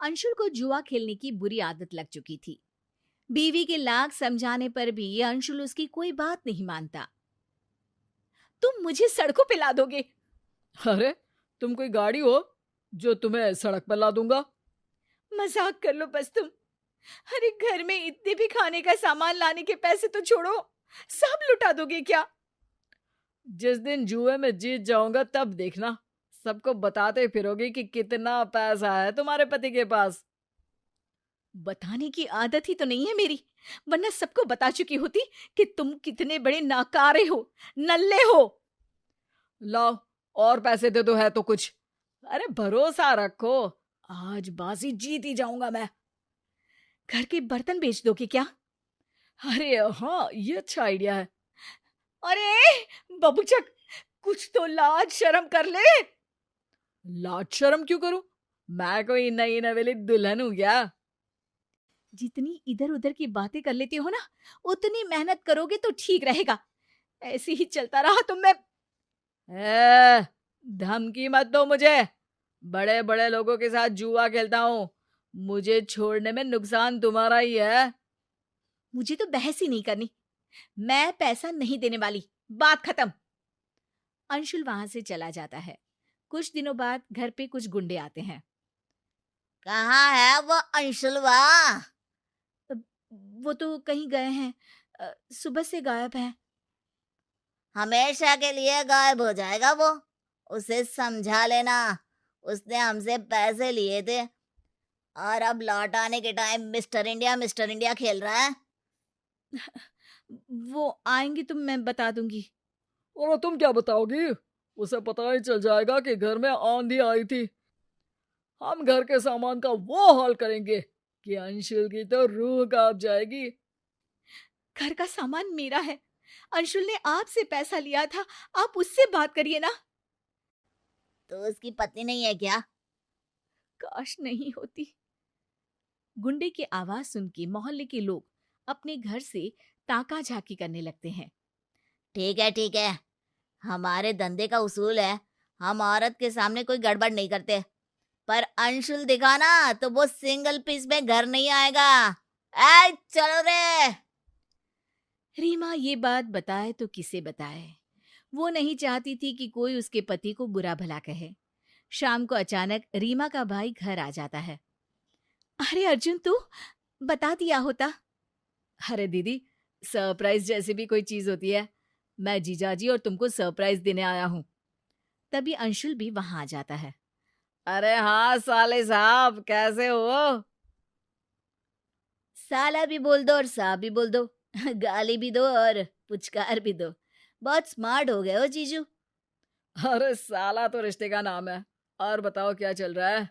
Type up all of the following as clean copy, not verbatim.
अंशुल को जुआ खेलने की बुरी आदत लग चुकी थी। बीवी के लाख समझाने पर भी अंशुल उसकी कोई बात नहीं मानता। तुम मुझे सड़कों पे ला दोगे? अरे, तुम कोई गाड़ी हो जो तुम्हें सड़क पर ला दूंगा? मजाक कर लो बस तुम। अरे घर में इतने भी खाने का सामान लाने के पैसे तो छोड़ो, सब लुटा दोगे क्या? जिस दिन जुए में जीत जाऊंगा तब देखना, सबको बताते फिरोगी कि कितना पैसा है तुम्हारे पति के पास। बताने की आदत ही तो नहीं है मेरी, वरना सबको बता चुकी होती कि तुम कितने बड़े नाकारे हो, नल्ले हो। लाओ, और पैसे दे दो है तो कुछ। अरे भरोसा रखो, आज बाजी जीत ही जाऊंगा मैं। घर के बर्तन बेच दोगे क्या? अरे हाँ, ये अच्छा आइडिया है। अरे बबूचक, कुछ तो लाज शर्म कर ले। लाज शर्म क्यों करूं? मैं कोई नई नवेली दुल्हन हूं क्या? जितनी इधर उधर की बातें कर लेती हो ना, उतनी मेहनत करोगे तो ठीक रहेगा। ऐसे ही चलता रहा तो मैं। ए, धमकी मत दो मुझे। बड़े बड़े लोगों के साथ जुआ खेलता हूँ, मुझे छोड़ने में नुकसान तुम्हारा ही है। मुझे तो बहस ही नहीं करनी, मैं पैसा नहीं देने वाली, बात खत्म। अंशुल वहां से चला जाता है। कुछ दिनों बाद घर पे कुछ गुंडे आते हैं। कहाँ है वो अंशुलवा? वो तो कहीं गए हैं, सुबह से गायब है। हमेशा के लिए गायब हो जाएगा वो। उसे समझा लेना, उसने हमसे पैसे लिए थे और अब लौट आने के टाइम मिस्टर इंडिया खेल रहा है। वो आएंगे तो मैं बता दूंगी। और तुम क्या बताओगी? उसे पता ही चल जाएगा कि घर में आंधी आई थी। हम घर के सामान का वो हाल करेंगे कि अंशुल की तो रूह कांप जाएगी। घर का सामान मेरा है, अंशुल ने आपसे पैसा लिया था, आप उससे बात करिए ना। तो उसकी पत्नी नहीं है क्या? काश नहीं होती। गुंडे की आवाज सुन के मोहल्ले के लोग अपने घर से ताका झाकी करने लगते हैं। ठीक है, हमारे धंधे का उसूल है, हम औरत के सामने कोई गड़बड़ नहीं करते। पर अंशुल दिखा ना तो वो सिंगल पीस में घर नहीं आएगा। ऐ चलो रे। रीमा ये बात बताए तो किसे बताए। वो नहीं चाहती थी कि कोई उसके पति को बुरा भला कहे। शाम को अचानक रीमा का भाई घर आ जाता है। अरे अर्जुन, तू बता दिया होता। अरे दीदी, सरप्राइज जैसी भी कोई चीज होती है, मैं जीजाजी और तुमको सरप्राइज देने आया हूँ। तभी अंशुल भी वहां आ जाता है। अरे हाँ साले साहब, कैसे हो? साला भी बोल दो और साहब भी बोल दो। गाली भी दो और पुचकार भी दो। बहुत स्मार्ट हो गए हो जीजू। अरे साला तो रिश्ते का नाम है। और बताओ क्या चल रहा है?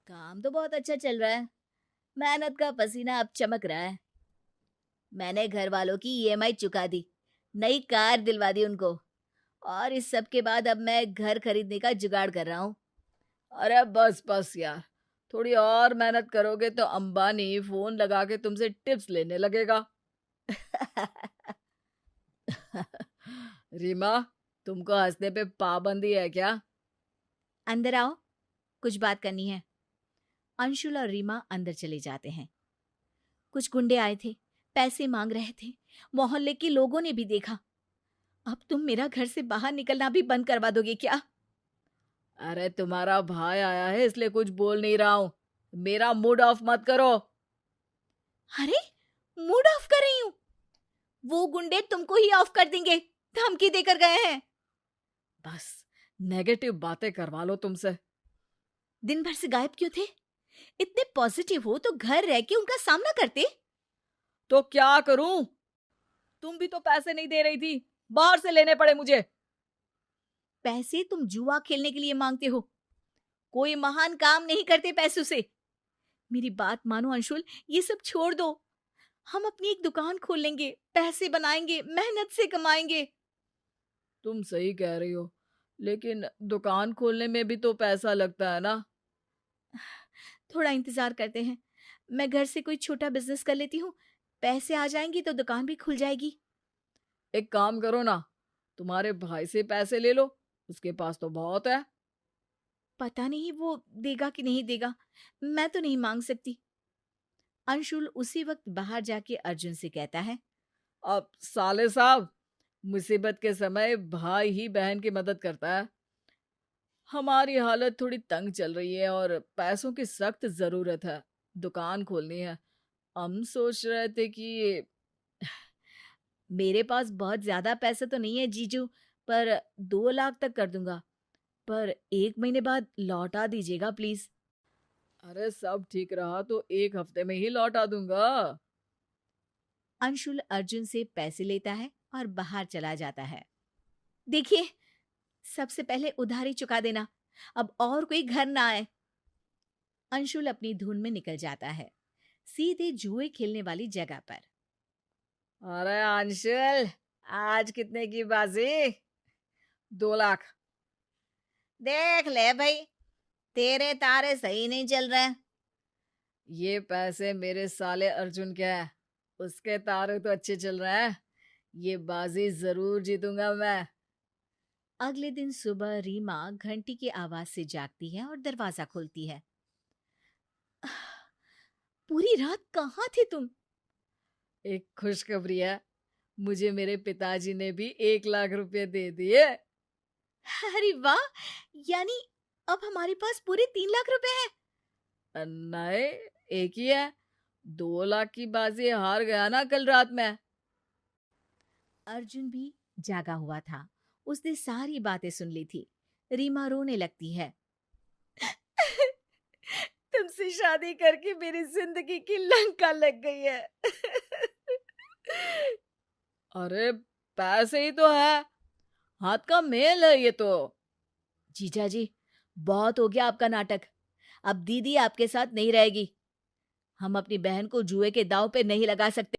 काम तो बहुत अच्छा चल रहा है, मेहनत का पसीना अब चमक रहा है। मैंने घर वालों की ईएमआई चुका दी, नई कार दिलवा दी उनको, और इस सब के बाद अब मैं घर खरीदने का जुगाड़ कर रहा हूँ। अरे बस बस यार, थोड़ी और मेहनत करोगे तो अंबानी फोन लगा के तुमसे टिप्स लेने लगेगा। रीमा, तुमको हंसने पे पाबंदी है क्या? अंदर आओ, कुछ बात करनी है। अंशुल और रीमा अंदर चले जाते हैं। कुछ गुंडे आए थे, पैसे मांग रहे थे। मोहल्ले के लोगों ने भी देखा। अब तुम मेरा घर से बाहर निकलना भी बंद करवा दोगे क्या? अरे तुम्हारा भाई आया है इसलिए कुछ बोल नहीं रहा हूँ। मेरा मूड ऑफ मत करो। अरे मूड ऑफ कर रही हूं? वो गुंडे तुमको ही ऑफ कर देंगे, धमकी देकर गए हैं। बस नेगेटिव बातें करवा लो तुमसे। दिन भर से गायब क्यों थे? इतने पॉजिटिव हो तो घर रह के उनका सामना करते। तो क्या करूं? तुम भी तो पैसे नहीं दे रही थी, बाहर से लेने पड़े मुझे। पैसे तुम जुआ खेलने के लिए मांगते हो, कोई महान काम नहीं करते पैसों से। मेरी बात मानो अंशुल, ये सब छोड़ दो। हम अपनी एक दुकान खोल लेंगे, पैसे बनाएंगे, मेहनत से कमाएंगे। तुम सही कह रही हो, लेकिन दुकान खोलने में भी तो पैसा लगता है ना। थोड़ा इंतजार करते हैं, मैं घर से कोई छोटा बिजनेस कर लेती हूँ। पैसे आ जाएंगे तो दुकान भी खुल जाएगी। एक काम करो ना, तुम्हारे भाई से पैसे ले लो, उसके पास तो बहुत है। पता नहीं वो देगा कि नहीं देगा, मैं तो नहीं मांग सकती। अंशुल उसी वक्त बाहर जाके अर्जुन से कहता है, अब साले साहब, मुसीबत के समय भाई ही बहन की मदद करता है। हमारी हालत थोड़ी तंग चल रही है और पैसों की सख्त जरूरत है। दुकान खोलनी है। हम सोच रहे थे कि मेरे पास बहुत ज्यादा पैसे तो नहीं है जीजू, पर 2 लाख तक कर दूंगा, पर 1 महीने बाद लौटा दीजिएगा प्लीज। अरे सब ठीक रहा तो 1 हफ्ते में ही लौटा दूंगा। अंशुल अर्जुन से पैसे लेता है और बाहर चला जाता है। देखिए, सबसे पहले उधारी चुका देना, अब और कोई घर ना आए। अंशुल अपनी धुन में निकल जाता है, सीधे जुए खेलने वाली जगह पर। अरे अंशुल, आज कितने की बाजी? 2 लाख। देख ले भाई, तेरे तारे सही नहीं चल रहे। ये पैसे मेरे साले अर्जुन के हैं। उसके तारे तो अच्छे चल रहे हैं। ये बाजी जरूर जीतूंगा मैं। अगले दिन सुबह रीमा घंटी की आवाज से जागती है और दरवाजा खोलती है। पूरी रात कहाँ थे तुम? एक खुशखबरी है। मुझे मेरे पिताजी ने भी 1 लाख रुपए दे दिए। अरे वाह, यानी अब हमारे पास पूरे 3 लाख रुपए हैं। नहीं, एक ही है। 2 लाख की बाजी हार गया ना कल रात में। अर्जुन भी जागा हुआ था, उसने सारी बातें सुन ली थी। रीमा रोने लगती है। तुमसे शादी करके मेरी जिंदगी की लंका लग गई है। अरे पैसे ही तो है, हाथ का मेल है ये तो। जीजा जी, बहुत हो गया आपका नाटक। अब दीदी आपके साथ नहीं रहेगी। हम अपनी बहन को जुए के दांव पे नहीं लगा सकते।